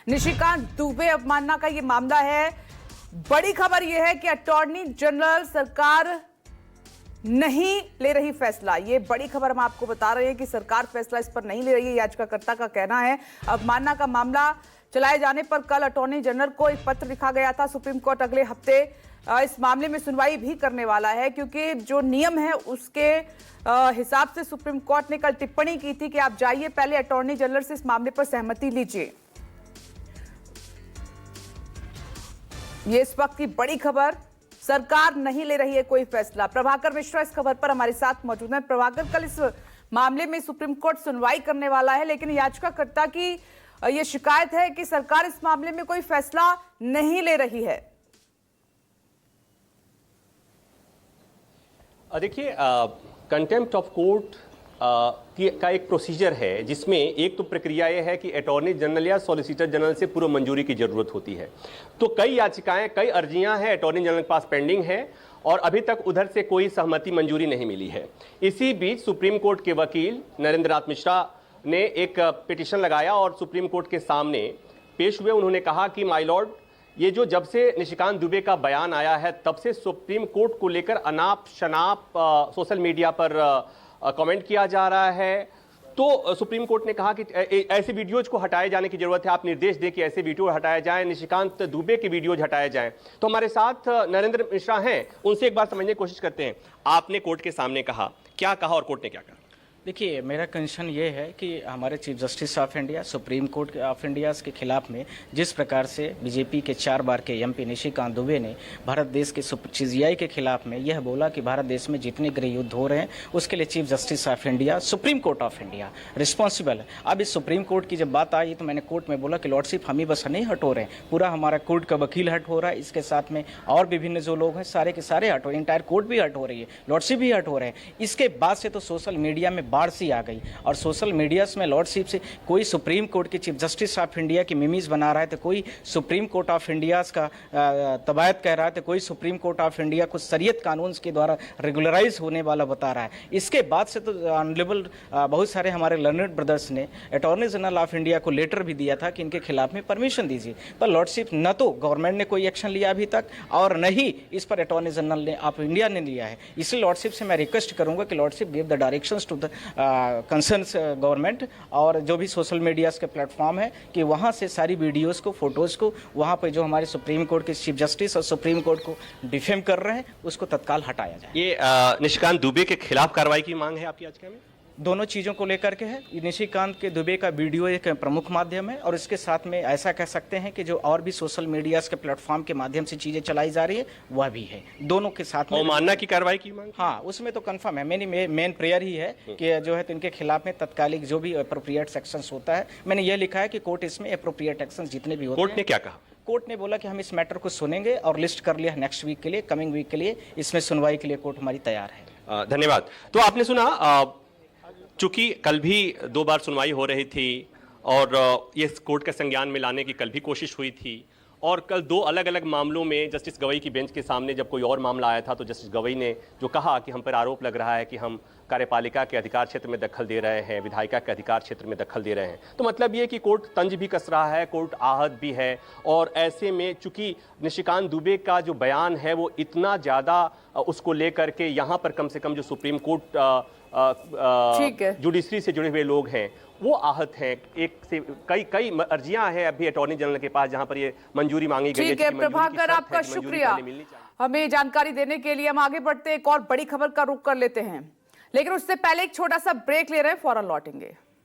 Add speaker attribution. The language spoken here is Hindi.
Speaker 1: निशिकांत दुबे अवमानना का ये मामला है। बड़ी खबर यह है कि अटॉर्नी जनरल सरकार नहीं ले रही फैसला। ये बड़ी खबर हम आपको बता रहे हैं कि सरकार फैसला इस पर नहीं ले रही है, याचिकाकर्ता का कहना है। अवमानना का मामला चलाए जाने पर कल अटॉर्नी जनरल को एक पत्र लिखा गया था। सुप्रीम कोर्ट अगले हफ्ते इस मामले में सुनवाई भी करने वाला है, क्योंकि जो नियम है उसके हिसाब से सुप्रीम कोर्ट ने कल टिप्पणी की थी कि आप जाइए, पहले अटॉर्नी जनरल से इस मामले पर सहमति लीजिए। ये इस वक्त की बड़ी खबर, सरकार नहीं ले रही है कोई फैसला। प्रभाकर मिश्रा इस खबर पर हमारे साथ मौजूद हैं। प्रभाकर, कल इस मामले में सुप्रीम कोर्ट सुनवाई करने वाला है, लेकिन याचिकाकर्ता की यह शिकायत है कि सरकार इस मामले में कोई फैसला नहीं ले रही है।
Speaker 2: देखिए, कंटेम्प्ट ऑफ कोर्ट का एक प्रोसीजर है, जिसमें एक तो प्रक्रिया यह है कि अटॉर्नी जनरल या सॉलिसिटर जनरल से पूर्व मंजूरी की जरूरत होती है। तो कई याचिकाएं, कई अर्जियां हैं अटॉर्नी जनरल के पास पेंडिंग है और अभी तक उधर से कोई सहमति मंजूरी नहीं मिली है। इसी बीच सुप्रीम कोर्ट के वकील नरेंद्र नाथ मिश्रा ने एक पिटीशन लगाया और सुप्रीम कोर्ट के सामने पेश हुए। उन्होंने कहा कि माय लॉर्ड, ये जो जब से निशिकांत दुबे का बयान आया है तब से सुप्रीम कोर्ट को लेकर अनाप शनाप सोशल मीडिया पर कमेंट किया जा रहा है। तो सुप्रीम कोर्ट ने कहा कि ऐसे वीडियोज को हटाए जाने की जरूरत है, आप निर्देश दें कि ऐसे वीडियो हटाए जाएं, निशिकांत दुबे के वीडियोज हटाए जाएं। तो हमारे साथ नरेंद्र मिश्रा हैं, उनसे एक बार समझने की कोशिश करते हैं। आपने कोर्ट के सामने कहा, क्या कहा और कोर्ट ने क्या कहा?
Speaker 3: देखिए, मेरा कंसर्न ये है कि हमारे chief justice of India, supreme court of India के खिलाफ में जिस प्रकार से बीजेपी के 4 बार के एमपी निशिकांत दुबे ने भारत देश के सीजीआई के खिलाफ में यह बोला कि भारत देश में जितने गृह युद्ध हो रहे हैं उसके लिए chief justice of India, supreme court of India responsible है। अब इस सुप्रीम कोर्ट की जब बात आई तो मैंने कोर्ट में बोला कि लॉर्डशिप हम ही बस नहीं हट हो रहे हैं, पूरा हमारा कोर्ट का वकील हट हो रहा है, इसके साथ में और विभिन्न जो लोग हैं सारे के सारे हट हो रहे हैं, इंटायर कोर्ट भी हट हो रही है, लॉर्डशिप भी हट हो रहे हैं। इसके बाद से तो सोशल मीडिया में बाढ़ सी आ गई और सोशल मीडिया में लॉर्डशिप से कोई सुप्रीम कोर्ट के चीफ जस्टिस ऑफ इंडिया की मिमीज बना रहा है, तो कोई सुप्रीम कोर्ट ऑफ इंडिया का तबायत कह रहा है, तो कोई सुप्रीम कोर्ट ऑफ इंडिया को शरीयत कानून के द्वारा रेगुलराइज होने वाला बता रहा है। इसके बाद से तो ऑनरेबल बहुत सारे हमारे लर्नड ब्रदर्स ने अटॉर्नी जनरल ऑफ इंडिया को लेटर भी दिया था कि इनके खिलाफ में परमिशन दीजिए, पर लॉर्डशिप न तो गवर्नमेंट ने कोई एक्शन लिया अभी तक और न ही इस पर अटॉर्नी जनरल ऑफ इंडिया ने लिया है। इसलिए लॉर्डशिप से मैं रिक्वेस्ट करूंगा कि lordship give the directions to the government और जो भी सोशल मीडिया के प्लेटफॉर्म है कि वहां से सारी वीडियोस को, फोटोज को वहां पर जो हमारे सुप्रीम कोर्ट के चीफ जस्टिस और सुप्रीम कोर्ट को डिफेम कर रहे हैं उसको तत्काल हटाया जाए।
Speaker 2: ये निशिकांत दुबे के खिलाफ कार्रवाई की मांग है आपकी याचिका में?
Speaker 3: दोनों चीज़ों को लेकर के है। निशिकांत के दुबे का वीडियो एक प्रमुख माध्यम है और इसके साथ में ऐसा कह सकते हैं कि जो और भी सोशल मीडिया के प्लेटफॉर्म के माध्यम से चीज़ें चलाई जा रही है वह भी है। दोनों के साथ में
Speaker 2: मानना की कार्रवाई की मांग?
Speaker 3: हाँ, उसमें तो कंफर्म है। मेरी मेन प्रेयर ही है कि जो है तो इनके खिलाफ में तत्कालिक जो भी अप्रोप्रिएट सेक्शंस होता है, मैंने ये लिखा है कि कोर्ट इसमें अप्रोप्रिएट एक्शन जितने भी होते हैं।
Speaker 2: कोर्ट ने क्या कहा?
Speaker 3: कोर्ट ने बोला कि हम इस मैटर को सुनेंगे और लिस्ट कर लिया नेक्स्ट वीक के लिए, कमिंग वीक के लिए इसमें सुनवाई के लिए कोर्ट हमारी तैयार है।
Speaker 2: धन्यवाद। तो आपने सुना, चूंकि कल भी 2 बार सुनवाई हो रही थी और ये कोर्ट के संज्ञान में लाने की कल भी कोशिश हुई थी और कल 2 अलग अलग मामलों में जस्टिस गवई की बेंच के सामने जब कोई और मामला आया था तो जस्टिस गवई ने जो कहा कि हम पर आरोप लग रहा है कि हम कार्यपालिका के अधिकार क्षेत्र में दखल दे रहे हैं, विधायिका के अधिकार क्षेत्र में दखल दे रहे हैं, तो मतलब ये कि कोर्ट तंज भी कस रहा है, कोर्ट आहत भी है। और ऐसे में चूंकि निशिकांत दुबे का जो बयान है वो इतना ज़्यादा उसको लेकर के यहाँ पर कम से कम जो सुप्रीम कोर्ट जुडिशरी से जुड़े हुए लोग हैं वो आहत हैं। एक से कई अर्जियां हैं अभी अटॉर्नी जनरल के पास जहां पर ये मंजूरी मांगी गई है।
Speaker 1: ठीक है प्रभाकर, आपका शुक्रिया हमें जानकारी देने के लिए। हम आगे बढ़ते एक और बड़ी खबर का रुख कर लेते हैं, लेकिन उससे पहले एक छोटा सा ब्रेक ले रहे हैं, फौरन लौटेंगे।